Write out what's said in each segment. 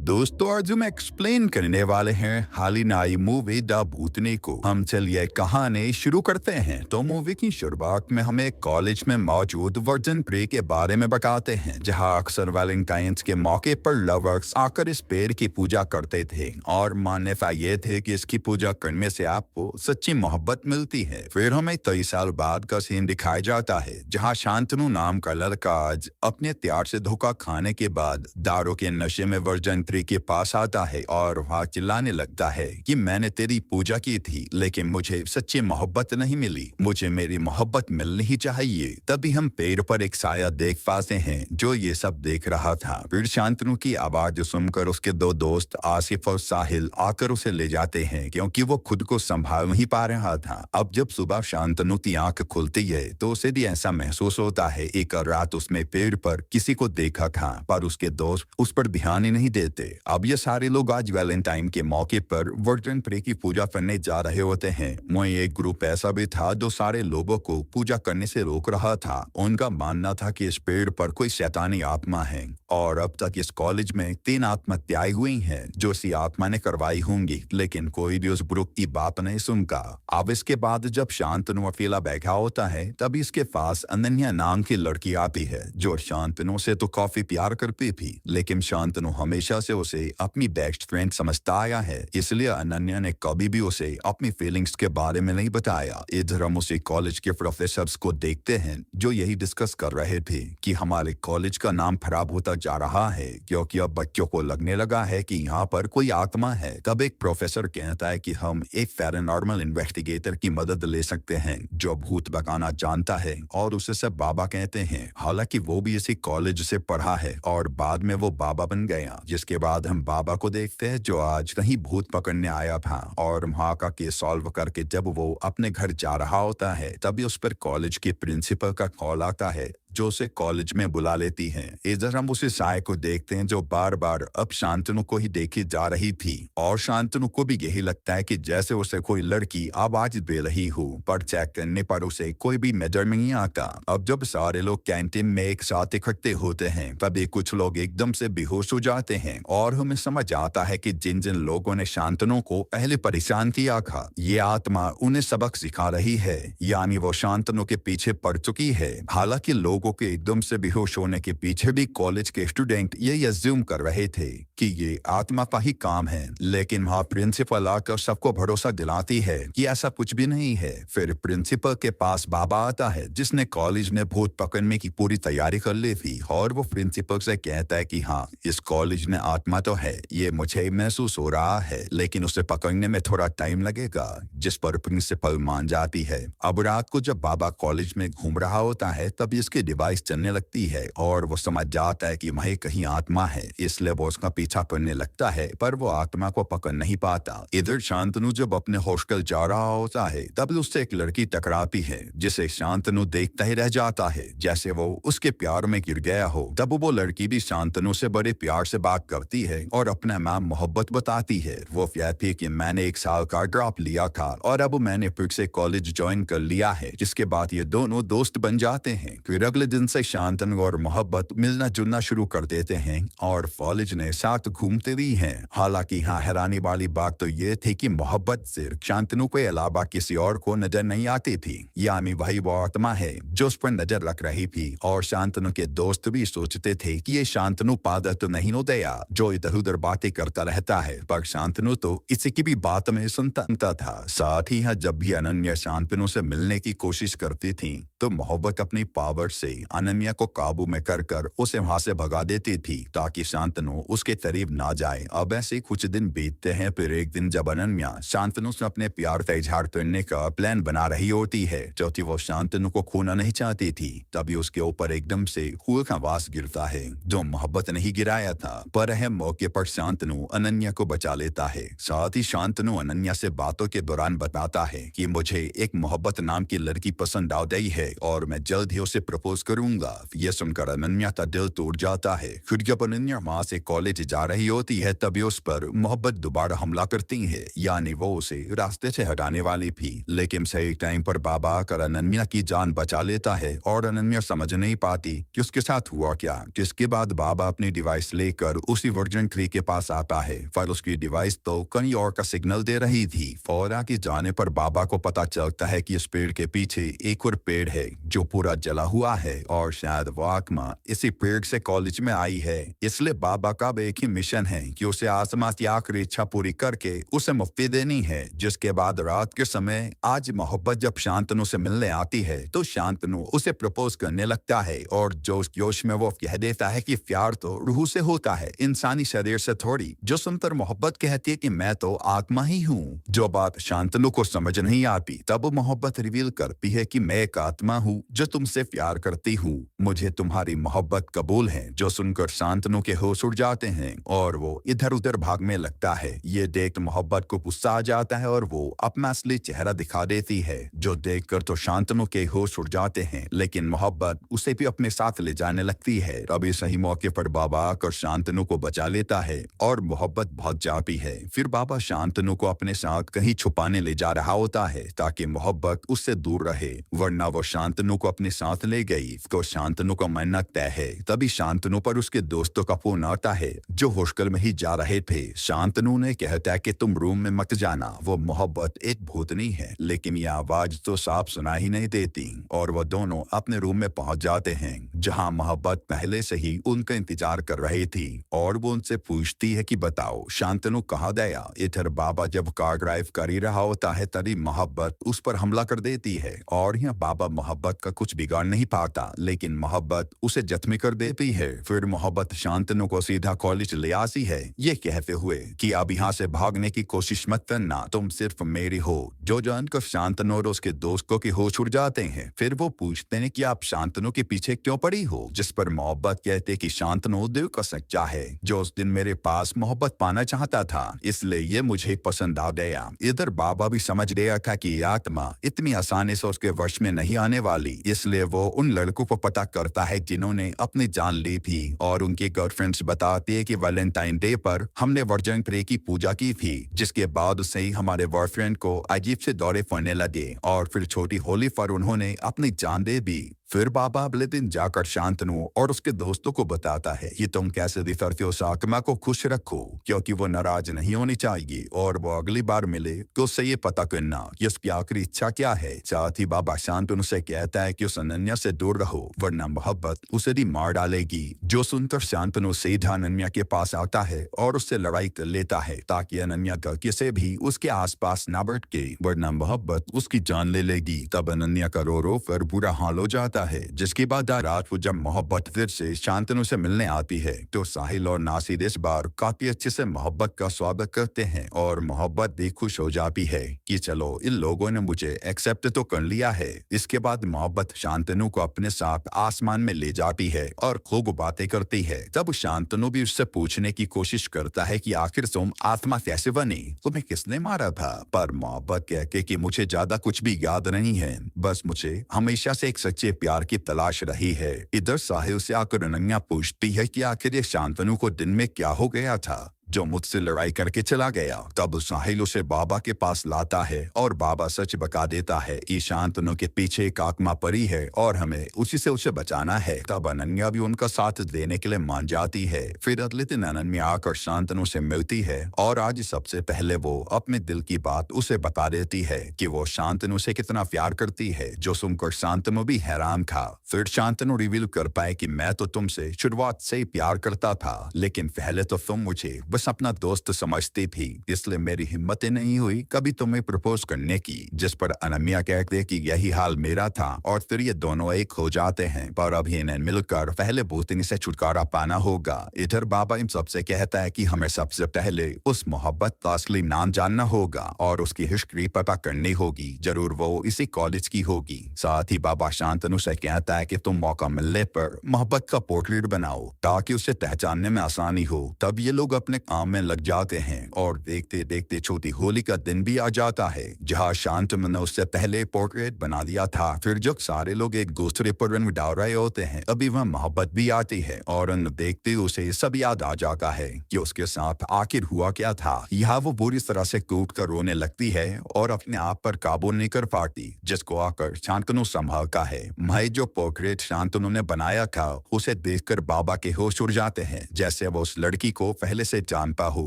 दोस्तों आज हम एक्सप्लेन करने वाले हैं हाल ही नई मूवी द भूतनी को। हम चलिए कहानी शुरू करते हैं। तो मूवी की शुरुआत में हमें कॉलेज में मौजूद वर्जिन ट्री के बारे में बताते हैं, जहां अक्सर वैलेंटाइंस के मौके पर लवर्स आकर इस पेड़ की पूजा करते थे और मान्यता ये थे कि इसकी पूजा करने से आपको सच्ची मोहब्बत मिलती है। फिर हमें 23 साल बाद का सीन दिखाया जाता है, जहाँ शांतनु नाम का लड़का आज अपने प्यार से धोखा खाने के बाद दारू के नशे में वर्जिन ट्री के पास आता है और वहाँ चिल्लाने लगता है कि मैंने तेरी पूजा की थी लेकिन मुझे सच्ची मोहब्बत नहीं मिली, मुझे मेरी मोहब्बत मिलनी ही चाहिए। तभी हम पेड़ पर एक साया देख पाते हैं जो ये सब देख रहा था। फिर शांतनु की आवाज सुनकर उसके दो दोस्त आसिफ और साहिल आकर उसे ले जाते हैं क्योंकि वो खुद को संभाल नहीं पा रहा था। अब जब सुबह शांतनु की आंख खुलती है तो उसे भी ऐसा महसूस होता है एक रात उसने पेड़ पर किसी को देखा था, पर उसके दोस्त उस पर ध्यान ही नहीं देते। अब ये सारे लोग आज वैलेंटाइन के मौके पर वर्जिन ट्री की पूजा करने जा रहे होते हैं। वहीं एक ग्रुप ऐसा भी था जो सारे लोगों को पूजा करने से रोक रहा था। उनका मानना था कि इस पेड़ पर कोई शैतानी आत्मा है और अब तक इस कॉलेज में 3 आत्महत्याएं हुई हैं जो इसी आत्मा ने करवाई होंगी, लेकिन कोई भी उस ग्रुप की बात नहीं सुनता। अब इसके बाद जब शांतनु अकेला बैठा होता है तभी इसके पास अनन्या नाम की लड़की आती है जो शांतनु से तो काफी प्यार करती थी, लेकिन शांतनु हमेशा से उसे अपनी बेस्ट फ्रेंड समझता आया है, इसलिए अनन्या ने कभी भी उसे अपनी फीलिंग्स के बारे में नहीं बताया। इधर हम उसे कॉलेज के प्रोफेसर्स को देखते हैं जो यही डिस्कस कर रहे थे कि हमारे कॉलेज का नाम खराब होता जा रहा है क्योंकि अब बच्चों को लगने लगा है कि यहाँ पर कोई आत्मा है। तब एक प्रोफेसर कहता है कि हम एक पैरानॉर्मल इन्वेस्टिगेटर की मदद ले सकते हैं जो भूत भगाना जानता है, और उसे सब बाबा कहते हैं। हालांकि वो भी इसी कॉलेज से पढ़ा है और बाद में वो बाबा बन गया। जिसके बाद हम बाबा को देखते हैं जो आज कहीं भूत पकड़ने आया था और वहाँ का केस सॉल्व करके जब वो अपने घर जा रहा होता है तभी उस पर कॉलेज के प्रिंसिपल का कॉल आता है जो उसे कॉलेज में बुला लेती हैं। इधर हम उसे साय को देखते हैं जो बार बार अब शांतनु को ही देखी जा रही थी और शांतनु को भी यही लगता है कि जैसे उसे कोई लड़की आवाज दे रही हो, पर चेक करने पर उसे कोई भी नजर नहीं आता। अब जब सारे लोग कैंटीन में एक साथ इकट्ठे होते हैं तभी कुछ लोग एकदम से बेहोश हो जाते हैं और हमें समझ आता है कि जिन जिन लोगों ने शांतनु को पहले परेशान किया था ये आत्मा उन्हें सबक सिखा रही है, यानी वो शांतनु के पीछे पड़ चुकी है। हालांकि लोगों के एकदम से बेहोश होने के पीछे भी कॉलेज के स्टूडेंट ये अज्यूम कर रहे थे कि ये आत्मा का ही काम है, लेकिन वहाँ प्रिंसिपल आकर सबको भरोसा दिलाती है कि ऐसा कुछ भी नहीं है। फिर प्रिंसिपल के पास बाबा आता है जिसने कॉलेज में भूत पकड़ने की पूरी तैयारी कर ली थी और वो प्रिंसिपल से कहता है कि हाँ इस कॉलेज में आत्मा तो है, ये मुझे महसूस हो रहा है, लेकिन उसे पकड़ने में थोड़ा टाइम लगेगा। जिस पर प्रिंसिपल मान जाती है। अब रात को जब बाबा कॉलेज में घूम रहा होता है तब इसकी डिवाइस चलने लगती है और वो समझ जाता है कि वहीं कहीं आत्मा है, इसलिए वो उसका पीछा करने लगता है, पर वो आत्मा को पकड़ नहीं पाता। इधर शांतनु जब अपने हॉस्टल जा रहा होता है तब उससे एक लड़की टकराती है जिसे शांतनु देखता ही रह जाता है जैसे वो उसके प्यार में गिर गया हो। तब वो लड़की भी शांतनु से बड़े प्यार से बात करती है और अपना नाम मोहब्बत बताती है। वो कहती है कि मैंने 1 साल का ड्रॉप लिया था और अब मैंने फिर से कॉलेज ज्वाइन कर लिया है। जिसके बाद ये दोनों दोस्त बन जाते हैं। फिर अगले दिन से शांतनु और मोहब्बत मिलना जुलना शुरू कर देते हैं और कॉलेज ने साथ घूमते भी हैं। हालांकि यहाँ हैरानी वाली बात तो ये थी कि मोहब्बत सिर्फ शांतनु के अलावा किसी और को नजर नहीं आती थी, यानी वही वो आत्मा है जो उस पर नजर रख रही थी। और शांतनु के दोस्त भी सोचते थे कि ये शांतनु पागल तो नहीं हो गया जो इधर उधर बातें करता रहता है, पर शांतनु तो इसी की भी बात में सुनता था। साथ ही जब भी अनन्या शांतनु से मिलने की कोशिश करती थी तो मोहब्बत अपनी पावर से अनन्या को काबू में कर उसे वहां से भगा देती थी ताकि शांतनु उसके करीब ना जाए। अब ऐसे कुछ दिन बीतते हैं। फिर एक दिन जब अनन्या शांतनु से अपने प्यार का इजहार करने का प्लान बना रही होती है क्योंकि वो शांतनु को खोना नहीं चाहती थी, तभी उसके ऊपर एकदम से कुएं का वास गिरता है जो मोहब्बत नहीं गिराया था। पर अहम मौके पर शांतनु अनन्या को बचा लेता है। साथ ही शांतनु अनन्या से बातों के दौरान बताता है कि मुझे एक मोहब्बत नाम की लड़की पसंद आ गई है है और मैं जल्द ही उसे प्रपोज करूंगा। ये सुनकर अनन्या का दिल टूट जाता है। फिर जब अनन्या वहां से कॉलेज जा रही होती है तभी उस पर मोहब्बत दोबारा हमला करती है, यानी वो उसे रास्ते से हटाने वाली थी। लेकिन सही टाइम पर बाबा आकर अनन्या की जान बचा लेता है और अनन्या समझ नहीं पाती कि उसके साथ हुआ क्या। जिसके बाद बाबा अपनी डिवाइस लेकर उसी वर्जन 3 के पास आता है, पर उसकी डिवाइस तो कहीं और का सिग्नल दे रही थी। और आगे जाने पर बाबा को पता चलता है कि इस पेड़ के पीछे एक और पेड़ है जो पूरा जला हुआ है और शायद वो आत्मा इसी पेड़ से कॉलेज में आई है। इसलिए बाबा का अब एक ही मिशन है कि उसे आसमां की आखिरी इच्छा पूरी करके उसे मुक्ति देनी है। जिसके बाद रात के समय आज मोहब्बत जब शांतनु से मिलने आती है तो शांतनु उसे प्रपोज करने लगता है और जोश जोश में वो कह देता है कि प्यार तो रूह से होता है, इंसानी शरीर से थोड़ी। जो सुनकर मोहब्बत कहती है कि मैं तो आत्मा ही हूँ। जो बात शांतनु को समझ नहीं आती तब मोहब्बत रिवील करती है कि मैं एक आत्मा हूँ जो तुमसे प्यार करती हूँ, मुझे तुम्हारी मोहब्बत कबूल है। जो सुनकर शांतनु के होश उड़ जाते हैं और वो इधर उधर भागने लगता है। ये देख मोहब्बत को गुस्सा आ जाता है और वो अपना असली चेहरा दिखा देती है। जो देखकर तो शांतनु के होश उड़ जाते हैं, लेकिन मोहब्बत उसे भी अपने साथ ले जाने लगती है। अभी सही मौके पर बाबा आकर शांतनु को बचा लेता है और मोहब्बत बहुत जाती है। फिर बाबा शांतनु को अपने साथ कहीं छुपाने ले जा रहा होता है ताकि मोहब्बत उससे दूर रहे, वरना वो शांतनु को अपने साथ ले गई। तो शांतनु का मरना तय है। तभी शांतनु पर उसके दोस्तों का फोन आता है जो हॉस्टल में ही जा रहे थे। शांतनु ने कहता है कि तुम रूम में मत जाना, वो मोहब्बत एक भूतनी है। लेकिन यह आवाज तो साफ सुनाई ही नहीं देती और वो दोनों अपने रूम में पहुंच जाते हैं जहां मोहब्बत पहले से ही उनका इंतजार कर रही थी और वो उनसे पूछती है कि बताओ शांतनु कहाँ गया। इधर बाबा जब कार ड्राइव कर ही रहा होता है तभी मोहब्बत उस पर हमला कर देती है और यह बाबा मोहब्बत का कुछ बिगाड़ नहीं पाता, लेकिन मोहब्बत उसे जख्मी कर देती है। फिर मोहब्बत शांतनु को सीधा कॉलेज ले आती है, ये कहते हुए कि अब यहाँ से भागने की कोशिश मत करना, तुम सिर्फ मेरी हो। जो जानकर शांतनु और उसके दोस्तों के होश उड़ जाते हैं। फिर वो पूछते हैं कि आप शांतनु के पीछे क्यों पड़ी हो, जिस पर मोहब्बत कहते कि शांतनु दिल का सच्चा है जो उस दिन मेरे पास मोहब्बत पाना चाहता था, इसलिए ये मुझे पसंद आ गया। इधर बाबा भी समझ गया था कि आत्मा इतनी आसानी से उसके वश में नहीं आने वाली, इसलिए वो उन लड़कों को पता करता है जिन्होंने अपनी जान ली थी और उनकी गर्लफ्रेंड्स बताती है कि वैलेंटाइन डे पर हमने वर्जन 3 की पूजा की थी, जिसके बाद से ही हमारे बॉयफ्रेंड को अजीब से दौरे पड़ने लगे और फिर छोटी होली पर उन्होंने अपनी जान दे दी। फिर बाबा अगले दिन जाकर शांतनु और उसके दोस्तों को बताता है कि तुम कैसे भी करके उस आत्मा को खुश रखो क्योंकि वो नाराज नहीं होनी चाहिए और वो अगली बार मिले तो उससे ये पता करना कि उसकी आखिरी इच्छा क्या है। साथ ही बाबा शांतनु से कहता है कि उस अनन्या से दूर रहो वरना मोहब्बत उसे भी मार डालेगी। जो सुनकर शांतनु सीधा अनन्या के पास आता है और उससे लड़ाई कर लेता है ताकि अनन्या का किसी भी उसके आसपास न भटके वरना मोहब्बत उसकी जान ले लेगी। तब अनन्या का रो रो कर बुरा हाल हो जाता है। जिसके बाद रात को जब मोहब्बत फिर से शांतनु से मिलने आती है तो साहिल और नासिर इस बार काफी अच्छे से मोहब्बत का स्वागत करते हैं और मोहब्बत भी खुश हो जाती है कि चलो इन लोगों ने मुझे एक्सेप्ट तो कर लिया है। इसके बाद मोहब्बत शांतनु को अपने साथ आसमान में ले जाती है और खूब बातें करती है। तब शांतनु भी उससे पूछने की कोशिश करता है कि आखिर तुम आत्मा कैसे बनी, तुम्हें किसने मारा था, पर मोहब्बत कहते कि मुझे ज्यादा कुछ भी याद नहीं है, बस मुझे हमेशा से एक सच्चे प्यार की तलाश रही है। इधर साहिल से आकर अनन्या पूछती है कि आखिर ये शांतनु को दिन में क्या हो गया था जो मुझसे लड़ाई करके चला गया। तब साहिल उसे बाबा के पास लाता है और बाबा सच बता देता है कि शांतनु के पीछे एक आत्मा पड़ी है और हमें उसी से उसे बचाना है। तब अनन्या भी उनका साथ देने के लिए मान जाती है। फिर अगले दिन अनन्या आकर शांतनु से मिलती है और आज सबसे पहले वो अपने दिल की बात उसे बता देती है कि वो शांतनु से कितना प्यार करती है। जो सुनकर शांतनु भी हैरान था। फिर शांतनु रिवील कर पाए कि मैं तो तुमसे शुरुआत से ही प्यार करता था, लेकिन पहले तो तुम मुझे बस अपना दोस्त समझती थी, इसलिए मेरी हिम्मत ही नहीं हुई कभी तुम्हें प्रपोज करने की। जिस पर अनन्या कहते कि यही हाल मेरा था और फिर ये दोनों एक हो जाते हैं, पर अभी इन्हें मिलकर पहले भूतनी से छुटकारा पाना होगा। इधर बाबा इन सबसे कहता है कि हमें सबसे पहले उस मोहब्बत का असली नाम जानना होगा और उसकी हिस्ट्री पता करनी होगी, जरूर वो इसी कॉलेज की होगी। साथ ही बाबा शांतनु से कहता है कि तुम मौका मिलने पर मोहब्बत का पोर्ट्रेट बनाओ ताकि उसे पहचानने में आसानी हो। तब ये लोग अपने काम में लग जाते हैं और देखते देखते छोटी होली का दिन भी आ जाता है जहाँ शांतनु ने उससे पहले पोर्ट्रेट बना दिया था। फिर जब सारे लोग एक दूसरे पर रंग डाल रहे होते हैं अभी वह मोहब्बत भी आती है और उन देखते उसे सब याद आ जाता है कि उसके साथ आखिर हुआ क्या था। यहाँ वो बुरी तरह से कूट कर रोने लगती है और अपने आप पर काबू नहीं कर पाती जिसको आकर शांतनु संभालता है। मैं जो पोर्ट्रेट शांतनु ने बनाया था उसे देखकर बाबा के होश उड़ जाते हैं जैसे वो उस लड़की को पहले से जानता हो।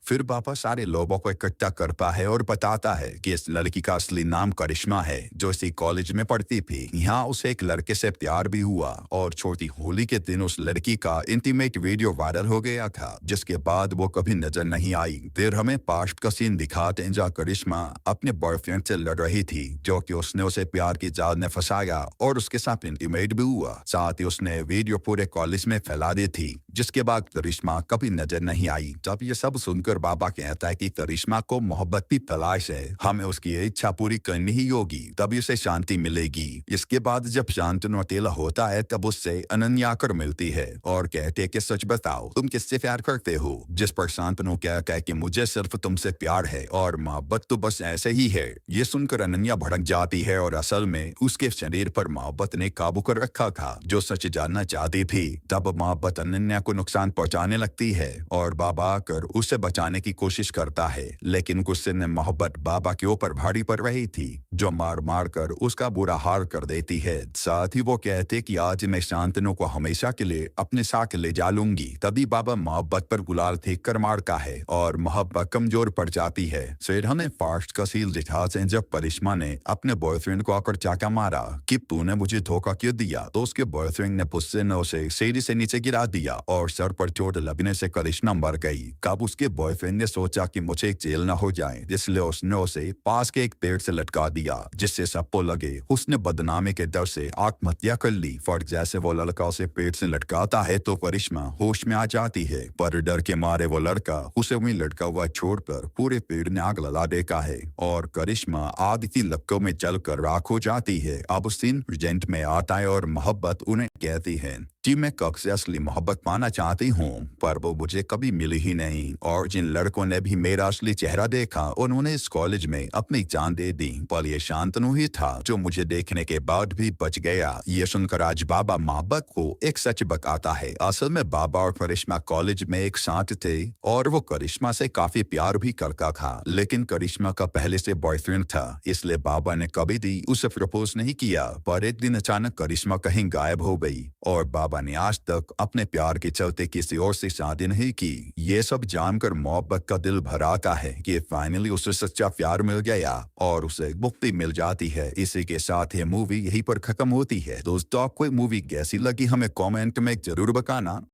फिर बाबा सारे लोगों को इकट्ठा करता है और बताता है कि इस लड़की का असली नाम करिश्मा है जो इसी कॉलेज में पढ़ती थी। यहाँ उसे एक लड़के से प्यार भी हुआ और छोटी होली के दिन उस लड़की का इंटीमेट वीडियो वायरल हो गया था जिसके बाद वो कभी नजर नहीं आई। फिर हमें पास्ट का सीन दिखाते हैं जहाँ करिश्मा अपने बॉयफ्रेंड से लड़ रही थी जो कि उसने उसे प्यार की जाल में फंसाया और उसके साथ इंटीमेट भी हुआ। साथ ही उसने वीडियो पूरे कॉलेज में फैला दी थी जिसके बाद करिश्मा कभी नजर नहीं आई। जब ये सब सुनकर बाबा कहता है कि करिश्मा को मोहब्बत की तलाश है, हमें उसकी इच्छा पूरी करनी ही होगी तभी उसे शांति मिलेगी। इसके बाद जब शांतनु अकेला होता है तब उससे अनन्या आकर मिलती है और कहते हैं कि सच बताओ तुम किससे प्यार करते हो। जिस पर शांतनु कहता है कि मुझे सिर्फ तुमसे प्यार है और मोहब्बत तो बस ऐसे ही है। ये सुनकर अनन्या भड़क जाती है और असल में उसके शरीर पर मोहब्बत ने काबू कर रखा था जो सच जानना चाहती थी। तब मोहब्बत अनन्या को नुकसान पहुंचाने लगती है और बाबा आकर उसे बचाने की कोशिश करता है लेकिन गुस्से में मोहब्बत बाबा के ऊपर भारी पड़ रही थी जो मार मार कर उसका बुरा हाल कर देती है। साथ ही वो कहते कि आज मैं शांतनु को हमेशा के लिए अपने साथ ले जा लूंगी। तभी बाबा मोहब्बत पर गुलाल फेंक कर मारता है और मोहब्बत कमजोर पड़ जाती है। फिर हमें फास्ट का सील दिखाते हैं जब करिश्मा ने अपने बॉयफ्रेंड को आकर चाका मारा कि तूने मुझे धोखा क्यों दिया, तो उसके बॉयफ्रेंड ने गुस्से में उसे सीढ़ी से नीचे गिरा दिया और सर पर चोट लगने से करिश्मा मर गई। कब उसके बॉयफ्रेंड ने सोचा कि मुझे जेल न हो जाए इसलिए उसने उसे पास के एक पेड़ से लटका दिया जिससे सबको लगे उसने बदनामी के डर से आत्महत्या कर ली। पर जैसे वो लड़का उसे पेड़ से लटकाता है तो करिश्मा होश में आ जाती है पर डर के मारे वो लड़का उसे वहीं लटका हुआ छोड़कर पूरे पेड़ में आग लगा देता है और करिश्मा आग की लपटों में जलकर राख हो जाती है। अब सीन प्रेजेंट में आता है और मोहब्बत उन्हें कहती है कि मैं कब से असली मोहब्बत पाना चाहती हूँ पर वो मुझे कभी मिली ही नहीं और जिन लड़कों ने भी मेरा असली चेहरा देखा उन्होंने इस कॉलेज में अपनी जान दे दी पर ये शांतनु ही था जो मुझे देखने के बाद भी बच गया। ये सुनकर आज बाबा मोहब्बत को एक सच बताता है। असल में बाबा और करिश्मा कॉलेज में एक साथ थे और वो करिश्मा से काफी प्यार भी करता था लेकिन करिश्मा का पहले से बॉयफ्रेंड था इसलिए बाबा ने कभी भी उसे प्रपोज नहीं किया। पर एक दिन अचानक करिश्मा कहीं गायब हो गई और बाबा ने आज तक अपने प्यार के चलते किसी और से शादी नहीं की। ये सब जानकर मोहब्बत का दिल भर आता है कि फाइनली उसे सच्चा प्यार मिल गया और उसे मुक्ति मिल जाती है। इसी के साथ ये मूवी यहीं पर खत्म होती है। दोस्तों आपको ये मूवी कैसी लगी हमें कमेंट में जरूर बताना।